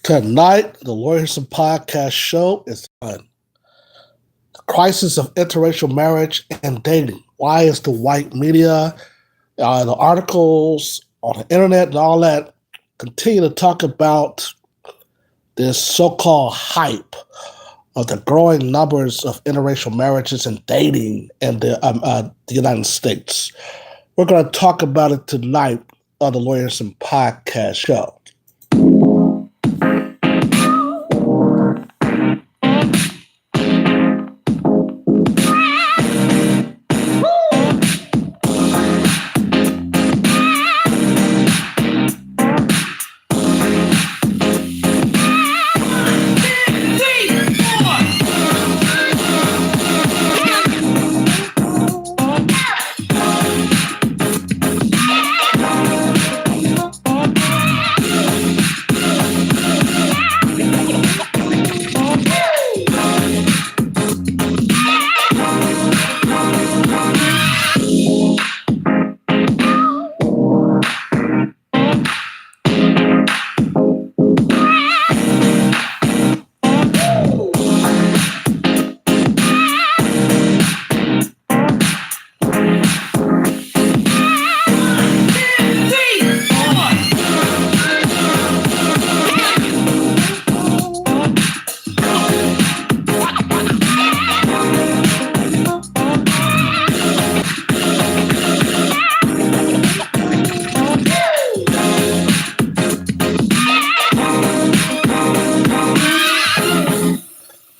Tonight, the Lawyers and Podcast show is on the crisis of interracial marriage and dating. Why is the white media, the articles on the internet and all that continue to talk about this so-called hype of the growing numbers of interracial marriages and dating in the United States? We're going to talk about it tonight on the Lawyers and Podcast show.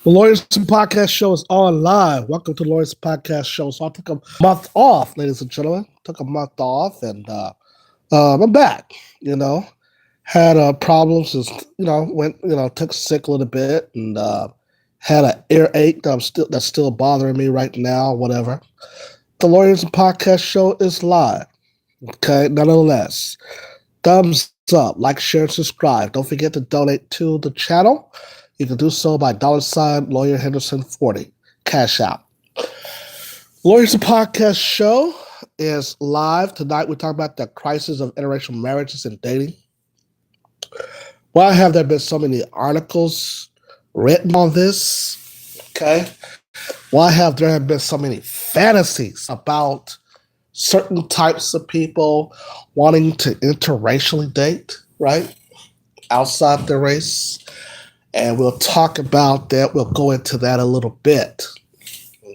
The Lawyers and Podcast show is on live. Welcome to the Lawyers and Podcast show. So I took a month off, ladies and gentlemen. Took a month off, and I'm back. Had problems. Took sick a little bit, and had an earache that's still bothering me right now. Whatever. The Lawyers and Podcast show is live. Okay, nonetheless, thumbs up, like, share, and subscribe. Don't forget to donate to the channel. You can do so by $ Lawyer Henderson 40. Cash out. Lawyers and Podcast show is live. Tonight we're talking about the crisis of interracial marriages and dating. Why have there been so many articles written on this? Okay. Why have there been so many fantasies about certain types of people wanting to interracially date, right? Outside their race. And we'll talk about that. We'll go into that a little bit.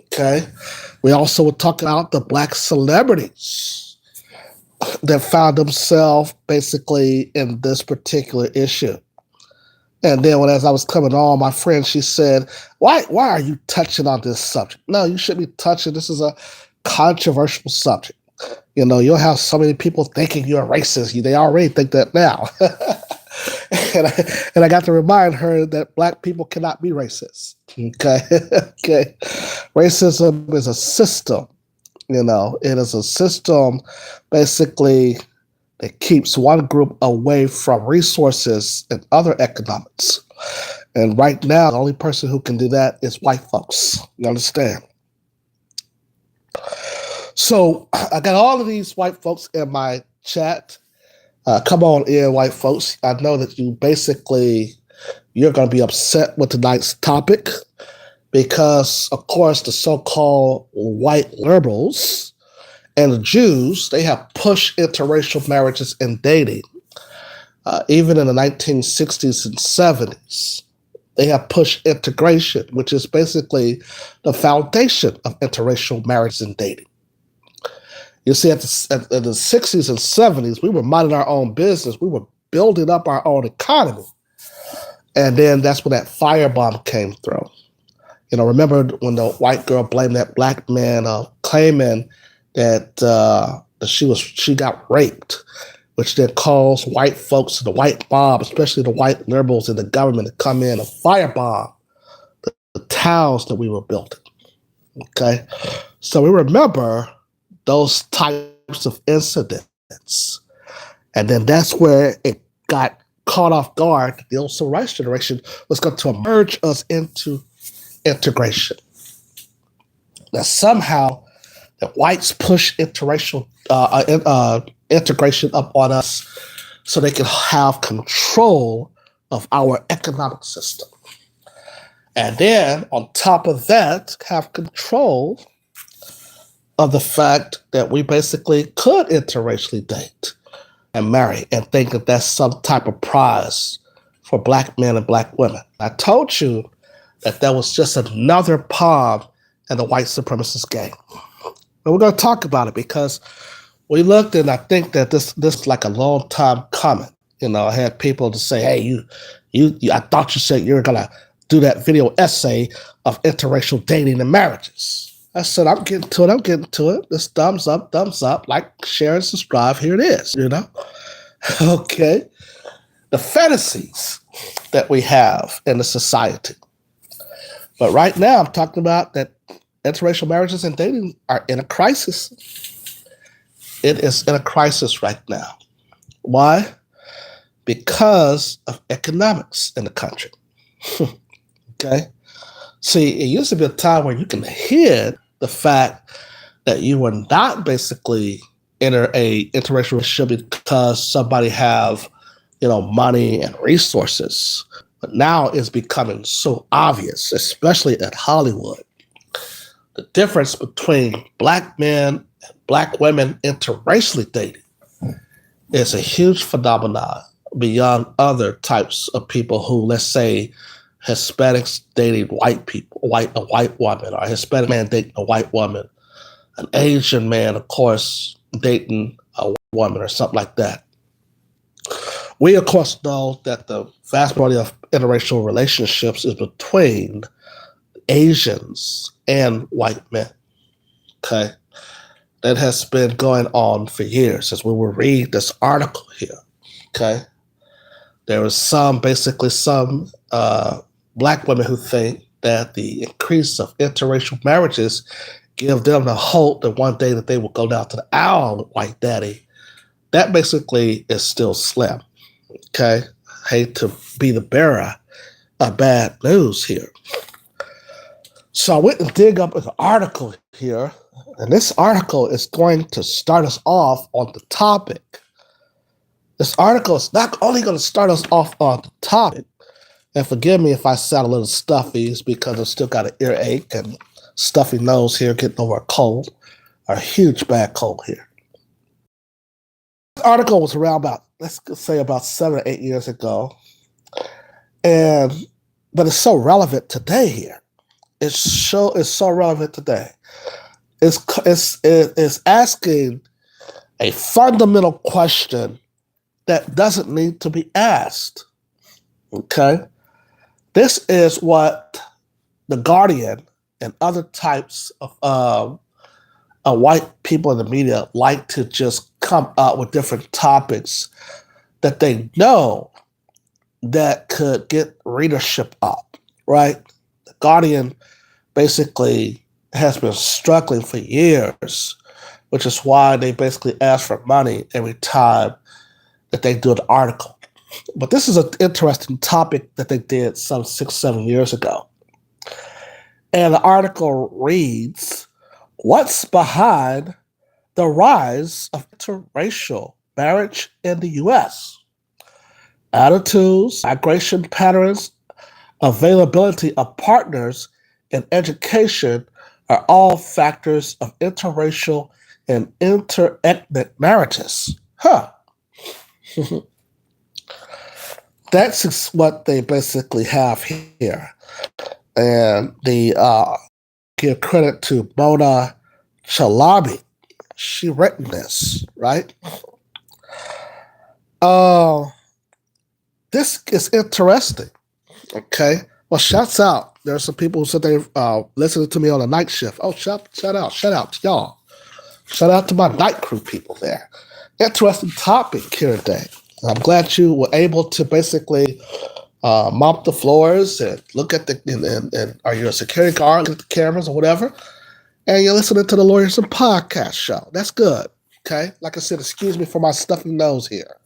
Okay. We also will talk about the black celebrities that found themselves basically in this particular issue. And then as I was coming on, my friend, she said, why are you touching on this subject? No, you shouldn't be touching. This is a controversial subject. You'll have so many people thinking you're a racist. They already think that now. And I got to remind her that black people cannot be racist. Okay. Okay. Racism is a system. It is a system basically that keeps one group away from resources and other economics. And right now, the only person who can do that is white folks. You understand? So I got all of these white folks in my chat. Come on in, white folks. I know that you're going to be upset with tonight's topic because, of course, the so-called white liberals and the Jews, they have pushed interracial marriages and dating. Even in the 1960s and 70s, they have pushed integration, which is basically the foundation of interracial marriage and dating. You see, at the 60s and 70s, we were minding our own business. We were building up our own economy. And then that's when that firebomb came through. Remember when the white girl blamed that black man claiming that she got raped, which then caused white folks, the white mob, especially the white liberals in the government, to come in and firebomb the towns that we were building. Okay? So we remember those types of incidents. And then that's where it got caught off guard. The old civil rights generation was going to merge us into integration. That somehow the whites push interracial integration up on us so they can have control of our economic system. And then on top of that, have control of the fact that we basically could interracially date and marry and think that that's some type of prize for Black men and Black women. I told you that was just another pawn in the white supremacist game. And we're going to talk about it because we looked, and I think that this is like a long time coming. I had people to say, hey, I thought you said you were going to do that video essay of interracial dating and marriages. I said, I'm getting to it. This thumbs up, like, share, and subscribe. Here it is, Okay. The fantasies that we have in the society. But right now, I'm talking about that interracial marriages and dating are in a crisis. It is in a crisis right now. Why? Because of economics in the country. Okay? See, it used to be a time where you can hide the fact that you were not basically in a interracial relationship because somebody have, money and resources. But now it's becoming so obvious, especially at Hollywood. The difference between Black men and Black women interracially dating is a huge phenomenon beyond other types of people who, let's say, Hispanics dating white people, a white woman, or a Hispanic man dating a white woman, an Asian man, of course, dating a white woman or something like that. We, of course, know that the vast majority of interracial relationships is between Asians and white men. Okay? That has been going on for years, as we will read this article here. Okay? There is some Black women who think that the increase of interracial marriages give them the hope that one day that they will go down to the aisle with white daddy. That basically is still slim. Okay? Hate to be the bearer of bad news here. So I went and dig up an article here, and this article is going to start us off on the topic. This article is not only going to start us off on the topic, and forgive me if I sound a little stuffy, it's because I've still got an earache and stuffy nose here, getting over a cold, a huge bad cold here. This article was around let's say about 7 or 8 years ago, but it's so relevant today here. It's so relevant today. It's asking a fundamental question that doesn't need to be asked. Okay? This is what The Guardian and other types of white people in the media like to just come up with different topics that they know that could get readership up, right? The Guardian basically has been struggling for years, which is why they basically ask for money every time that they do an article. But this is an interesting topic that they did some 6-7 years ago. And the article reads, "What's behind the rise of interracial marriage in the U.S.? Attitudes, migration patterns, availability of partners, and education are all factors of interracial and interethnic marriages." That's what they basically have here. And they give credit to Mona Chalabi. She written this, right? This is interesting. Okay. Well, shouts out. There's some people who said they listening to me on a night shift. Oh, shout out to y'all. Shout out to my night crew people there. Interesting topic here today. I'm glad you were able to basically mop the floors and look at and are you a security guard, look at the cameras or whatever, and you're listening to the Lawyers and Podcast show. That's good. Okay. Like I said, excuse me for my stuffy nose here.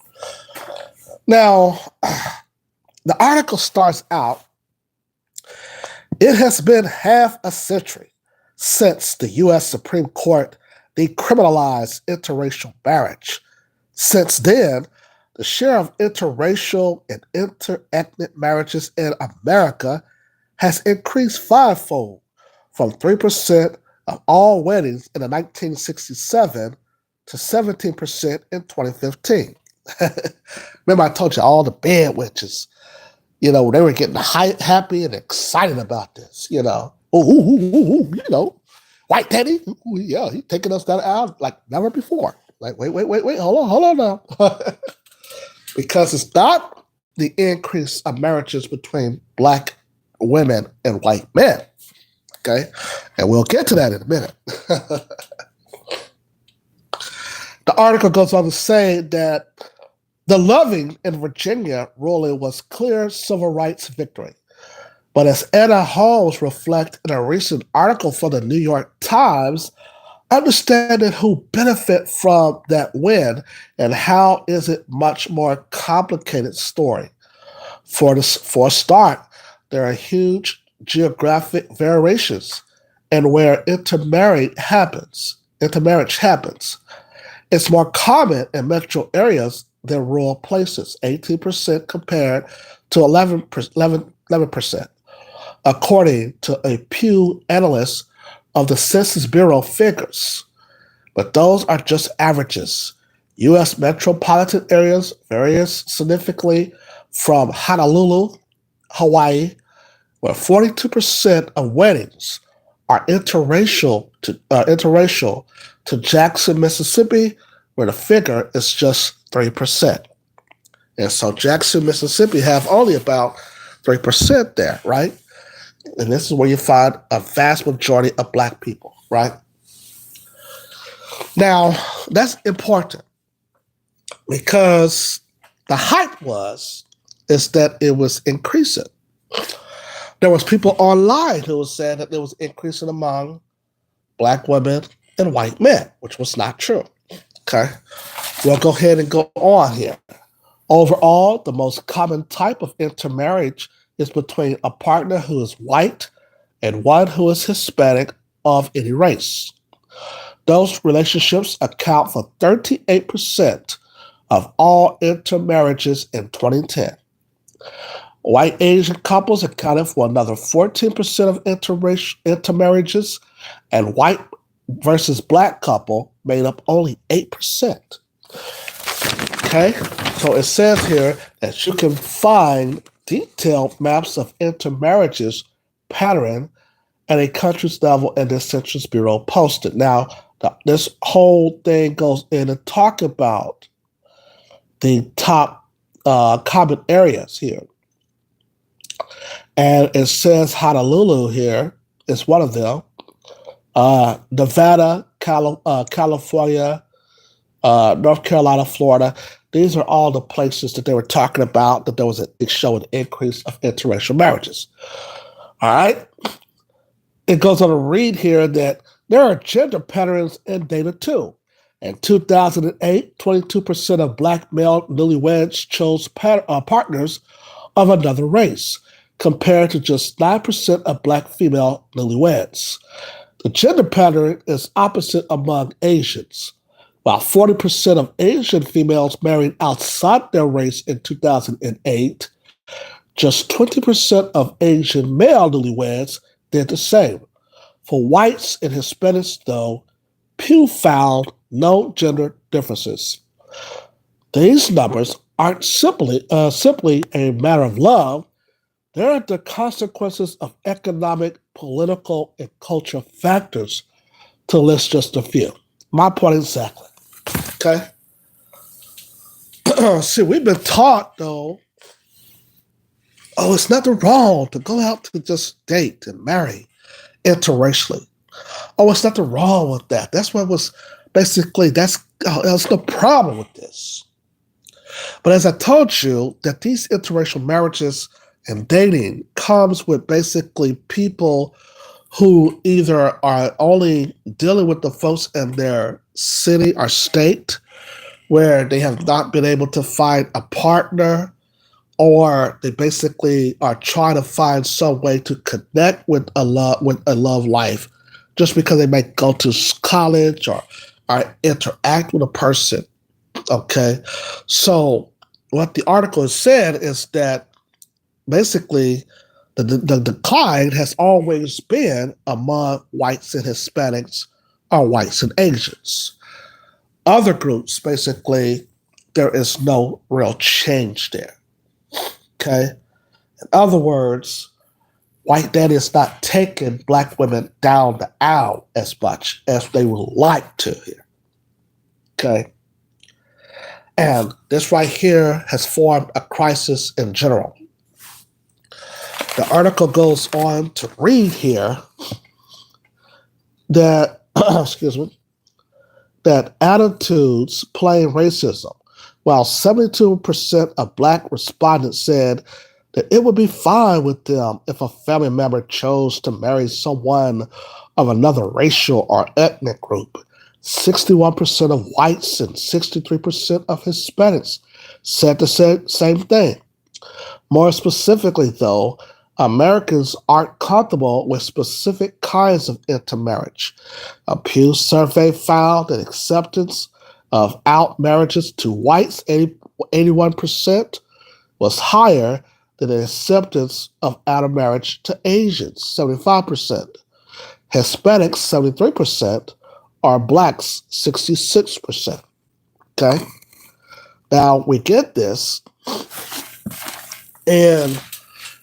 Now, the article starts out, "It has been half a century since the U.S. Supreme Court decriminalized interracial marriage. Since then, the share of interracial and interethnic marriages in America has increased fivefold from 3% of all weddings in 1967 to 17% in 2015. Remember, I told you all the bed witches, they were getting happy and excited about this, white daddy, yeah, he's taking us down the aisle like never before. Like, wait, hold on now. Because it's not the increase of marriages between black women and white men, okay? And we'll get to that in a minute. The article goes on to say that the Loving in Virginia ruling was clear civil rights victory. But as Anna Holmes reflects in a recent article for the New York Times, understanding who benefit from that win and how is it much more complicated story. For a start, there are huge geographic variations in where intermarriage happens. It's more common in metro areas than rural places, 18% compared to 11%, according to a Pew analyst of the Census Bureau figures. But those are just averages. U.S. metropolitan areas vary significantly from Honolulu, Hawaii, where 42% of weddings are interracial to Jackson, Mississippi, where the figure is just 3%. And so Jackson, Mississippi have only about 3% there, right? And this is where you find a vast majority of black people, right? Now, that's important because the hype is that it was increasing. There was people online who was saying that it was increasing among black women and white men, which was not true. Okay, we'll go ahead and go on here. Overall, the most common type of intermarriage is between a partner who is white and one who is Hispanic of any race. Those relationships account for 38% of all intermarriages in 2010. White Asian couples accounted for another 14% of intermarriages, and white versus black couple made up only 8%. Okay, so it says here that you can find detailed maps of intermarriages pattern at a country's level in the Census Bureau posted. Now, this whole thing goes in and talk about the top common areas here. And it says Honolulu here is one of them. Nevada, California, North Carolina, Florida. These are all the places that they were talking about that there was an increase of interracial marriages. All right. It goes on to read here that there are gender patterns in data too. In 2008, 22% of black male newlyweds chose partners of another race, compared to just 9% of black female newlyweds. The gender pattern is opposite among Asians. While 40% of Asian females married outside their race in 2008, just 20% of Asian male newlyweds did the same. For whites and Hispanics, though, Pew found no gender differences. These numbers aren't simply a matter of love. They're the consequences of economic, political, and cultural factors, to list just a few. My point exactly. Okay? See, we've been taught, though, it's nothing wrong to go out to just date and marry interracially. It's nothing wrong with that. That's what was basically, that's the problem with this. But as I told you, that these interracial marriages and dating comes with basically people who either are only dealing with the folks in their city or state where they have not been able to find a partner, or they basically are trying to find some way to connect with a love life just because they might go to college or interact with a person. Okay, so what the article has said is that basically the decline has always been among whites and Hispanics or whites and Asians. Other groups, basically, there is no real change there. Okay? In other words, white daddy is not taking black women down the aisle as much as they would like to here. Okay? And this right here has formed a crisis in general. The article goes on to read here that, excuse me, that attitudes plain racism, while 72% of black respondents said that it would be fine with them if a family member chose to marry someone of another racial or ethnic group. 61% of whites and 63% of Hispanics said the same thing. More specifically, though, Americans aren't comfortable with specific kinds of intermarriage. A Pew survey found that acceptance of out marriages to whites, 81%, was higher than the acceptance of out of marriage to Asians, 75%. Hispanics, 73%, or blacks, 66%. Okay? Now, we get this, and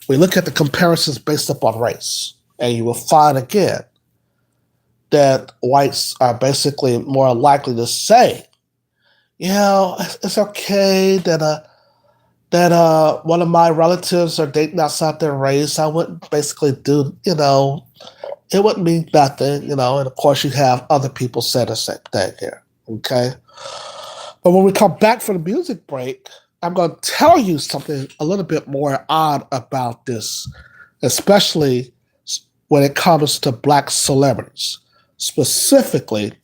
we look at the comparisons based upon race, and you will find again that whites are basically more likely to say, it's okay that one of my relatives are dating outside their race. I wouldn't basically do, it wouldn't mean nothing, and of course you have other people say the same thing here, okay? But when we come back from the music break, I'm going to tell you something a little bit more odd about this, especially when it comes to black celebrities, specifically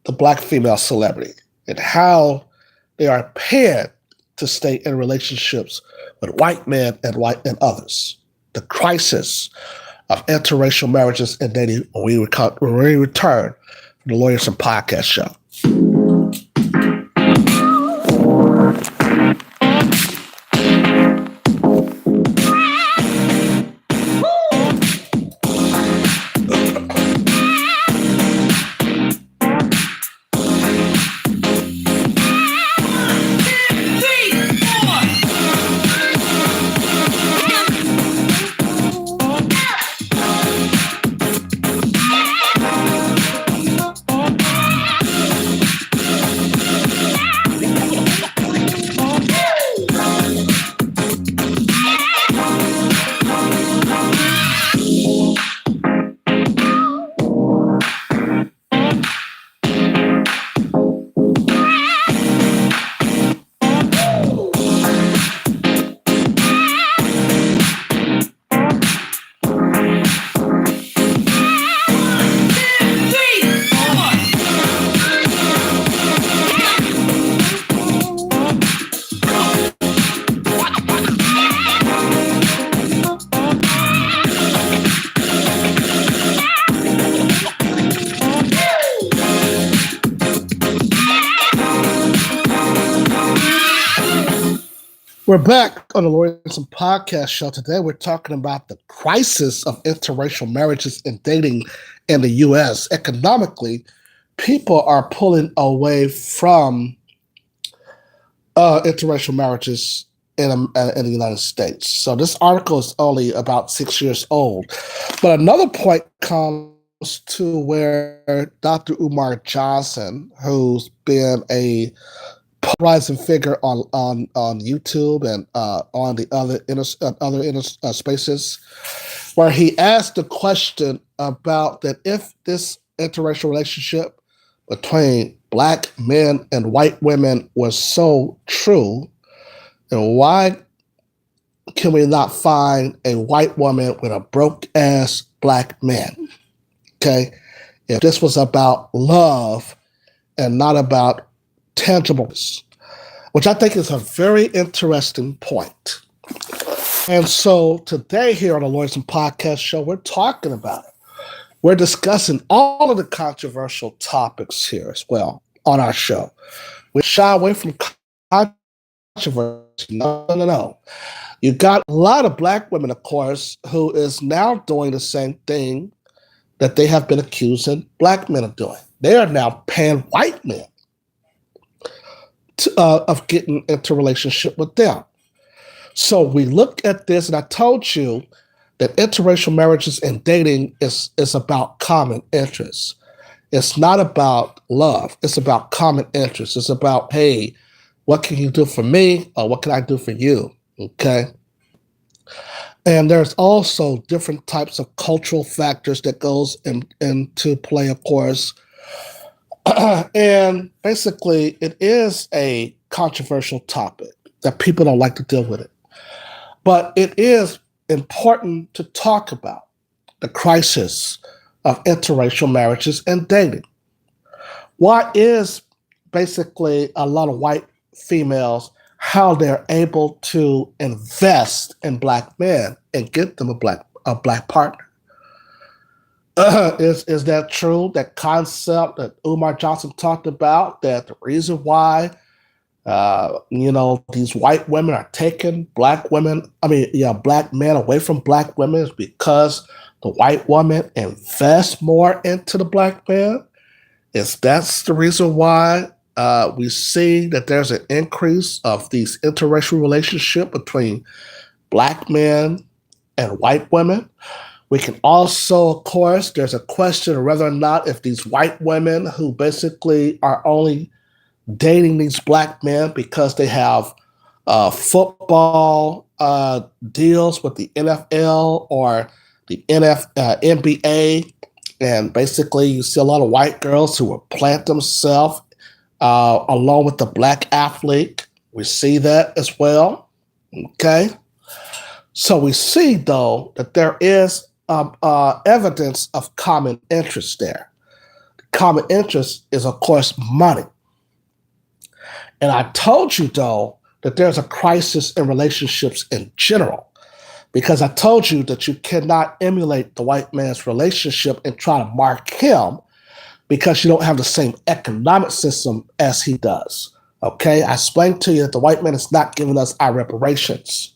the black female celebrity, and how they are paid to stay in relationships with white men and others. The crisis of interracial marriages and dating when we return from the Lawyers and Podcast Show. We're back on the Lawyers and Podcast Show. Today we're talking about the crisis of interracial marriages and dating in the U.S. Economically, people are pulling away from interracial marriages in the United States. So this article is only about 6 years old. But another point comes to where Dr. Umar Johnson, who's been a polarizing figure on YouTube and on the other spaces, where he asked the question about that if this interracial relationship between black men and white women was so true, then why can we not find a white woman with a broke ass black man? Okay, if this was about love and not about tangibles, which I think is a very interesting point. And so today here on the Lawyers and Podcast Show, we're talking about it. We're discussing all of the controversial topics here as well on our show. We shy away from controversy. No, no, no, no. You got a lot of black women, of course, who is now doing the same thing that they have been accusing black men of doing. They are now paying white men of getting into a relationship with them. So we look at this, and I told you that interracial marriages and dating is about common interests. It's not about love. It's about common interests. It's about, hey, what can you do for me, or what can I do for you? Okay. And there's also different types of cultural factors that goes into play, of course. And basically, it is a controversial topic that people don't like to deal with it. But it is important to talk about the crisis of interracial marriages and dating. Why is basically a lot of white females, how they're able to invest in black men and get them a black partner? Is that true? That concept that Umar Johnson talked about, that the reason why these white women are taking black men away from black women is because the white woman invests more into the black man? That's the reason why we see that there's an increase of these interracial relationship between black men and white women? We can also, of course, there's a question of whether or not if these white women who basically are only dating these black men because they have football deals with the NFL or the NBA, and basically you see a lot of white girls who will plant themselves along with the black athlete. We see that as well. Okay. So we see, though, that there is evidence of common interest there. Common interest is, of course, money. And I told you, though, that there's a crisis in relationships in general, because I told you that you cannot emulate the white man's relationship and try to mark him because you don't have the same economic system as he does. Okay? I explained to you that the white man is not giving us our reparations.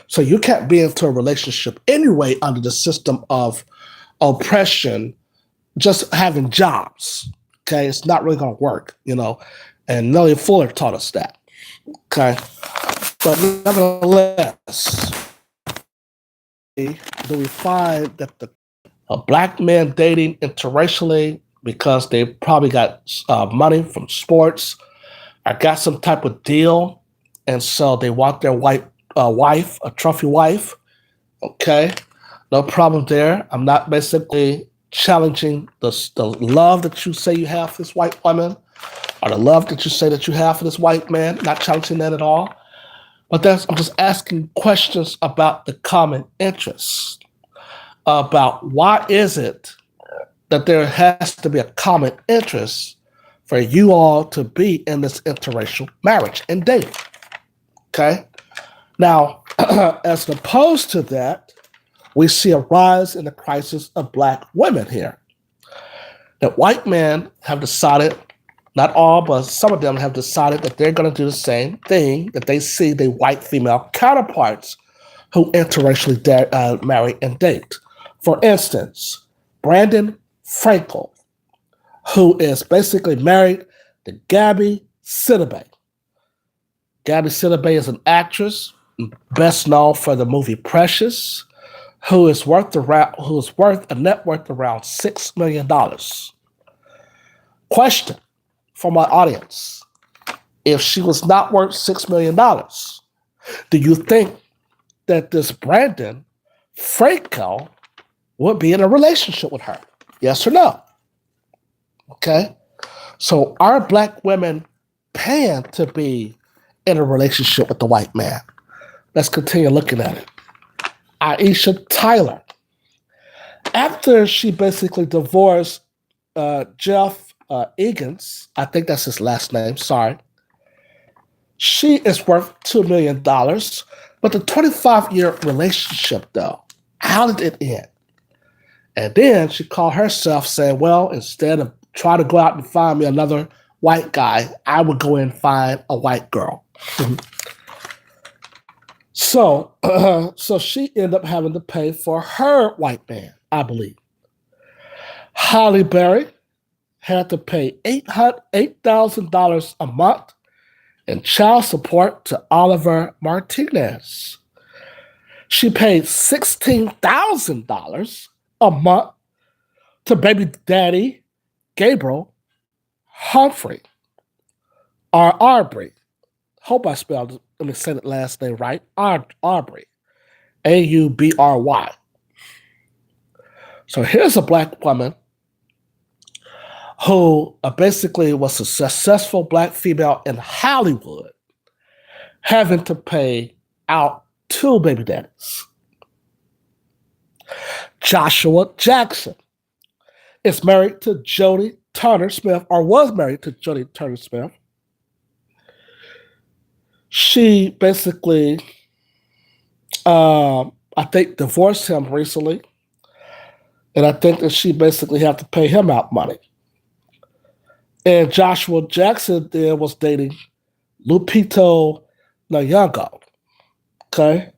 So you can't be into a relationship anyway under the system of oppression, just having jobs. Okay? It's not really going to work, And Nellie Fuller taught us that. Okay? But nevertheless, do we find that the black men dating interracially because they probably got money from sports or got some type of deal, and so they want their white wife, a trophy wife? Okay, no problem there. I'm not basically challenging the love that you say you have for this white woman or the love that you say that you have for this white man. Not challenging that at all. But I'm just asking questions about the common interests, about why is it that there has to be a common interest for you all to be in this interracial marriage and dating. Okay? Now, as opposed to that, we see a rise in the crisis of black women here. That white men have decided, not all, but some of them have decided that they're going to do the same thing that they see their white female counterparts who interracially marry and date. For instance, Brandon Frankel, who is basically married to Gabby Sidibe. Gabby Sidibe is an actress, best known for the movie Precious, who is worth a net worth around $6 million. Question for my audience: if she was not worth $6 million, do you think that this Brandon Frankel would be in a relationship with her? Yes or no? Okay. So are black women paying to be in a relationship with the white man? Let's continue looking at it. Aisha Tyler, after she basically divorced Jeff Egan's, I think that's his last name, sorry, she is worth $2 million. But the 25-year relationship, though, how did it end? And then she called herself saying, well, instead of trying to go out and find me another white guy, I would go and find a white girl. So, so she ended up having to pay for her white man, I believe. Holly Berry had to pay $8,000 a month in child support to Oliver Martinez. She paid $16,000 a month to baby daddy Gabriel Humphrey, or Arbery. Hope I spelled, let me say that last name right. Arbery. Aubry. So here's a black woman who basically was a successful black female in Hollywood, having to pay out two baby daddies. Joshua Jackson is married to Jody Turner Smith, or was married to Jody Turner Smith. She basically, I think, divorced him recently. And I think that she basically had to pay him out money. And Joshua Jackson there was dating Lupito Nyong'o. Okay.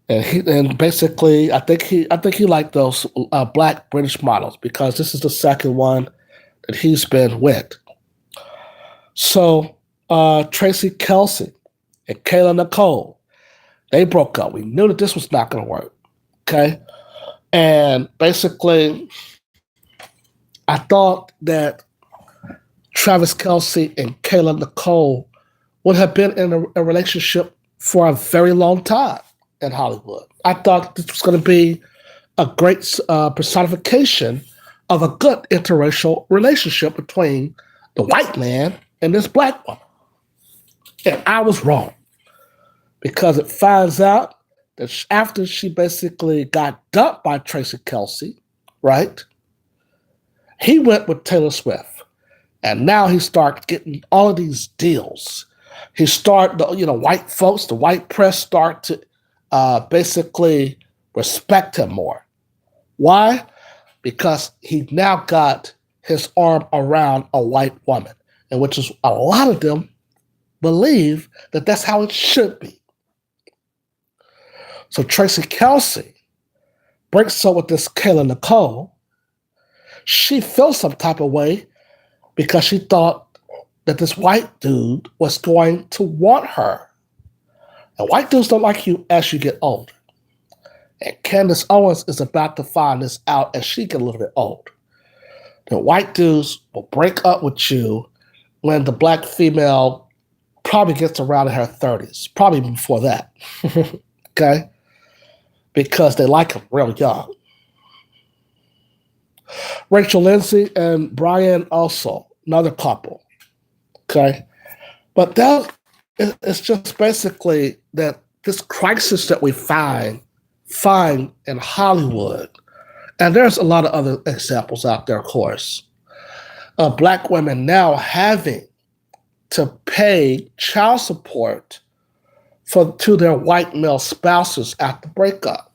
And basically, I think he liked those black British models, because this is the second one that he's been with. So Tracy Kelsey and Kayla Nicole, they broke up. We knew that this was not going to work. Okay. And basically, I thought that Travis Kelsey and Kayla Nicole would have been in a relationship for a very long time in Hollywood. I thought this was going to be a great personification of a good interracial relationship between the white man and this black woman. And I was wrong, because it finds out that after she basically got dumped by Tracy Kelsey, right, he went with Taylor Swift. And now he started getting all of these deals. He started, white folks, the white press start to basically respect him more. Why? Because he now got his arm around a white woman, and which is a lot of them believe that that's how it should be. So Tracy Kelsey breaks up with this Kayla Nicole. She feels some type of way because she thought that this white dude was going to want her. And white dudes don't like you as you get older. And Candace Owens is about to find this out as she gets a little bit old. The white dudes will break up with you when the black female probably gets around in her 30s, probably even before that. Okay? Because they like them real young. Rachel Lindsay and Brian also, another couple. Okay? But that it's just basically that this crisis that we find in Hollywood, and there's a lot of other examples out there, of course, of black women now having to pay child support to their white male spouses after breakup.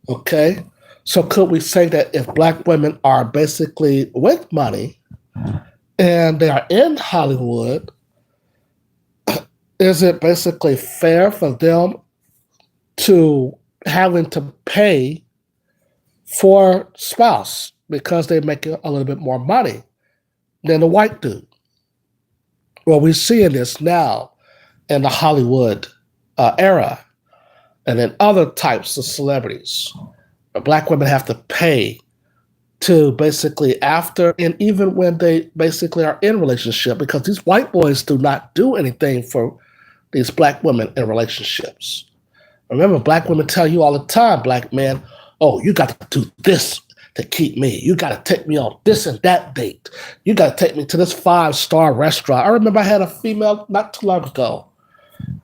Okay? So could we say that if black women are basically with money and they are in Hollywood, is it basically fair for them to having to pay for spouse because they make a little bit more money than the white dude? Well, we're seeing this now in the Hollywood era, and in other types of celebrities. Black women have to pay to basically after, and even when they basically are in relationship, because these white boys do not do anything for these black women in relationships. Remember, black women tell you all the time, black men, oh, you got to do this to keep me. You got to take me on this and that date. You got to take me to this 5-star restaurant. I remember I had a female not too long ago,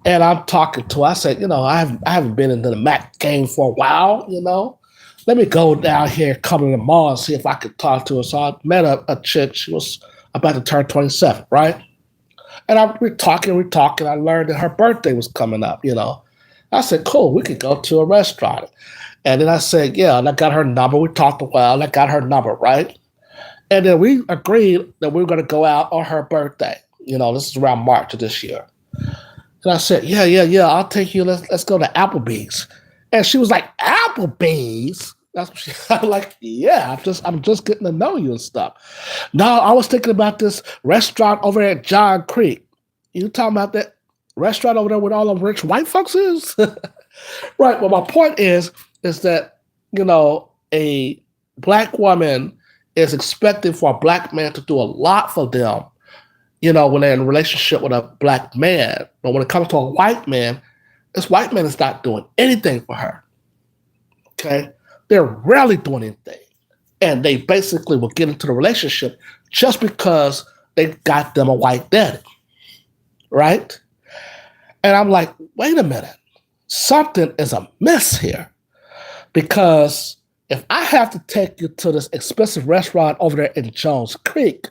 and I'm talking to her. I said, I haven't been into the Mac game for a while, Let me go down here, come to the mall and see if I could talk to her. So I met a chick. She was about to turn 27, right? And we're talking. I learned that her birthday was coming up, I said, cool, we could go to a restaurant. And then I said, yeah, and I got her number. We talked a while, and I got her number, right? And then we agreed that we were going to go out on her birthday. This is around March of this year. And I said, yeah, I'll take you. Let's go to Applebee's. And she was like, Applebee's? That's what she I'm like, yeah, I'm just getting to know you and stuff. No, I was thinking about this restaurant over at John Creek. You talking about that restaurant over there with all the rich white folks is? Right. Well, my point is that, a black woman is expected for a black man to do a lot for them, when they're in a relationship with a black man. But when it comes to a white man, this white man is not doing anything for her. Okay? They're rarely doing anything. And they basically will get into the relationship just because they got them a white daddy. Right? And I'm like, wait a minute. Something is amiss here. Because if I have to take you to this expensive restaurant over there in Jones Creek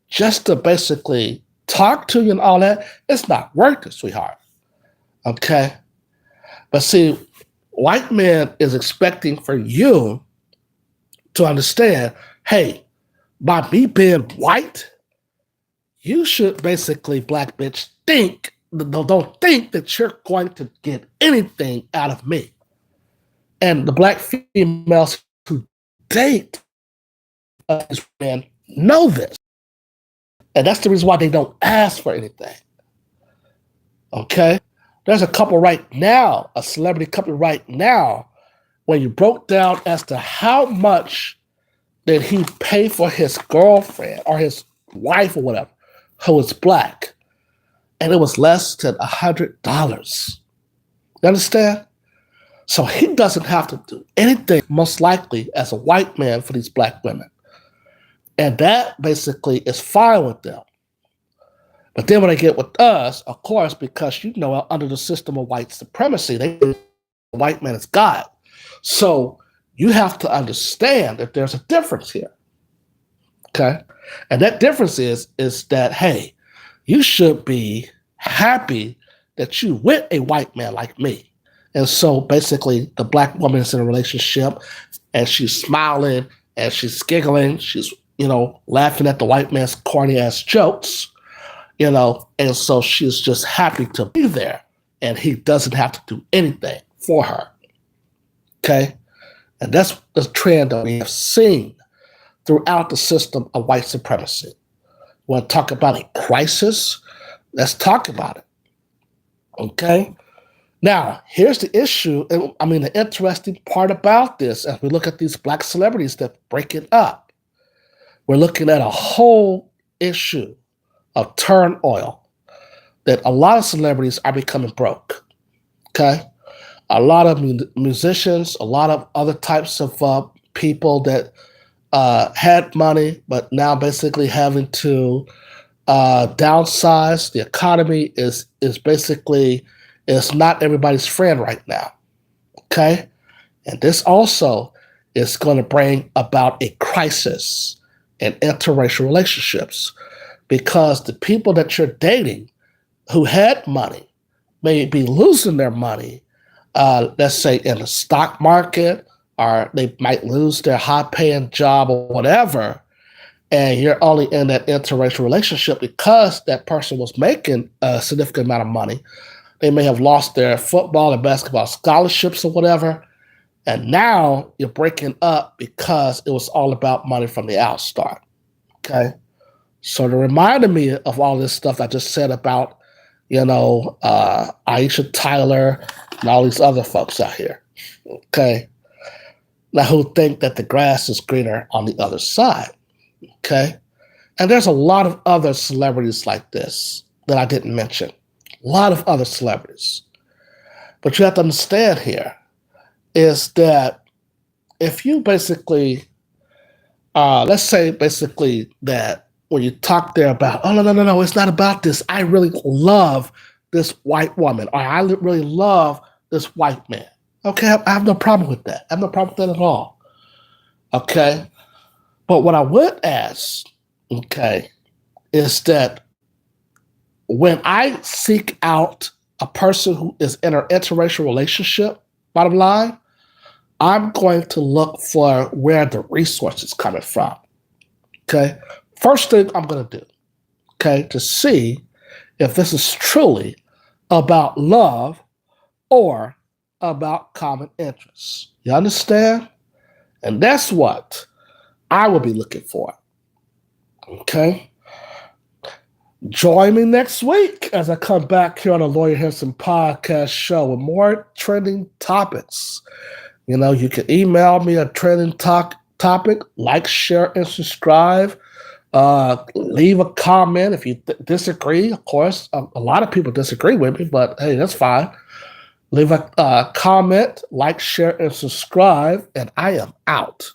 just to basically talk to you and all that, it's not worth it, sweetheart. Okay? But see, white man is expecting for you to understand, hey, by me being white, you should basically, black bitch, don't think that you're going to get anything out of me. And the black females who date these men know this. And that's the reason why they don't ask for anything. Okay? There's a couple right now, a celebrity couple right now, when you broke down as to how much did he pay for his girlfriend or his wife or whatever, who was black. And it was less than $100. You understand? So he doesn't have to do anything, most likely, as a white man for these black women. And that basically is fine with them. But then when they get with us, of course, because, under the system of white supremacy, the white man is God. So you have to understand that there's a difference here. Okay? And that difference is that, hey, you should be happy that you with a white man like me. And so basically the black woman is in a relationship and she's smiling and she's giggling. She's, laughing at the white man's corny ass jokes, and so she's just happy to be there and he doesn't have to do anything for her. Okay? And that's the trend that we have seen throughout the system of white supremacy. We want to talk about a crisis? Let's talk about it. Okay? Now, here's the issue. The interesting part about this, as we look at these black celebrities that break it up, we're looking at a whole issue of turmoil that a lot of celebrities are becoming broke. Okay? A lot of musicians, a lot of other types of people that had money, but now basically having to downsize. The economy is basically, it's not everybody's friend right now. Okay? And this also is going to bring about a crisis in interracial relationships because the people that you're dating who had money may be losing their money, let's say in the stock market, or they might lose their high-paying job or whatever, and you're only in that interracial relationship because that person was making a significant amount of money. They may have lost their football and basketball scholarships or whatever, and now you're breaking up because it was all about money from the outstart. Okay? So it reminded me of all this stuff I just said about, Aisha Tyler and all these other folks out here. Okay? Now who think that the grass is greener on the other side. Okay? And there's a lot of other celebrities like this that I didn't mention. A lot of other celebrities. But you have to understand here is that if you basically, let's say basically that when you talk there about, oh, no, it's not about this. I really love this white woman, or I really love this white man. Okay, I have no problem with that. I have no problem with that at all. Okay? But what I would ask, okay, is that when I seek out a person who is in an interracial relationship, bottom line, I'm going to look for where the resources coming from. Okay? First thing I'm going to do, okay, to see if this is truly about love, or about common interests. You understand? And that's what I will be looking for. Okay? Join me next week as I come back here on the Lawyer Henderson podcast show with more trending topics. You know, you can email me a trending topic, like, share, and subscribe. Leave a comment if you disagree. Of course, a lot of people disagree with me, but hey, that's fine. Leave a comment, like, share, and subscribe, and I am out.